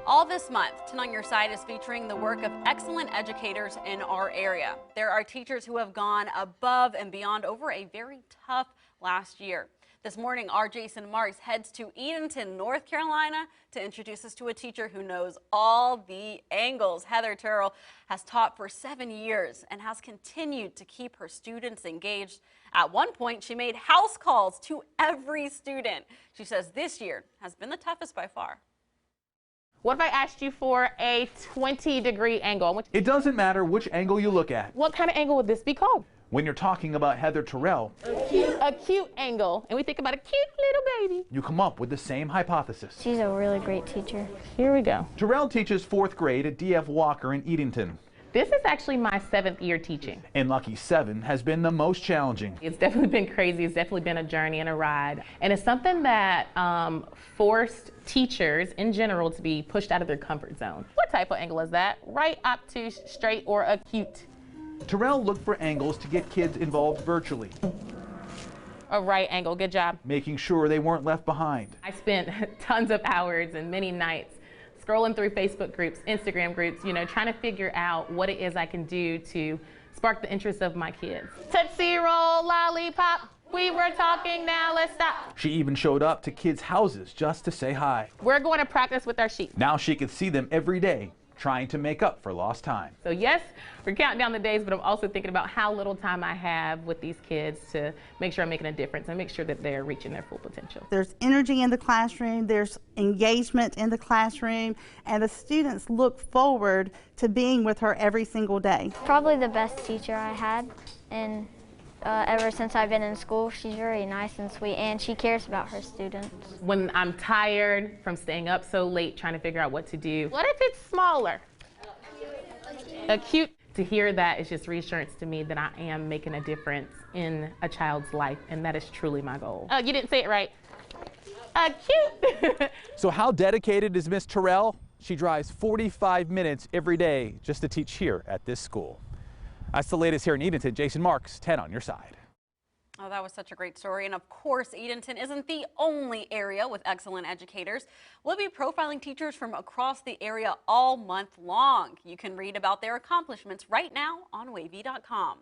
All this month, 10 on Your Side is featuring the work of excellent educators in our area. There are teachers who have gone above and beyond over a very tough last year. This morning, our Jason Marks heads to Edenton, North Carolina to introduce us to a teacher who knows all the angles. Heather Turrell has taught for 7 years and has continued to keep her students engaged. At one point, she made house calls to every student. She says this year has been the toughest by far. What if I asked you for a 20-degree angle? It doesn't matter which angle you look at. What kind of angle would this be called? When you're talking about Heather Turrell, A cute angle. And we think about a cute little baby. you come up with the same hypothesis. She's a really great teacher. Here we go. Turrell teaches 4th grade at D.F. Walker in Edenton, This is actually my 7th year teaching. and Lucky 7 has been the most challenging. It's definitely been crazy. It's definitely been a journey and a ride. And it's something that forced teachers in general to be pushed out of their comfort zone. What type of angle is that? Right, obtuse, straight, or acute? Turrell looked for angles to get kids involved virtually, A right angle. Good job. making sure they weren't left behind. I spent tons of hours and many nights scrolling through Facebook groups, Instagram groups, trying to figure out what it is I can do to spark the interest of my kids. Tootsie Roll, lollipop, we were talking, now let's stop. She even showed up to kids' houses just to say hi. We're going to practice with our sheep. Now she could see them every day, trying to make up for lost time. So yes, we're counting down the days, but I'm also thinking about how little time I have with these kids to make sure I'm making a difference and make sure that they're reaching their full potential. There's energy in the classroom, there's engagement in the classroom, and the students look forward to being with her every single day. Probably the best teacher I had, and ever since I've been in school, she's very nice and sweet, and she cares about her students. When I'm tired from staying up so late trying to figure out what to do, what if it's smaller? Acute. To hear that is just reassurance to me that I am making a difference in a child's life, and that is truly my goal. You didn't say it right. Acute. So how dedicated is Miss Turrell? She drives 45 minutes every day just to teach here at this school. That's the latest here in Edenton. Jason Marks, 10 on your side. Oh, that was such a great story. And of course, Edenton isn't the only area with excellent educators. We'll be profiling teachers from across the area all month long. You can read about their accomplishments right now on WAVY.com.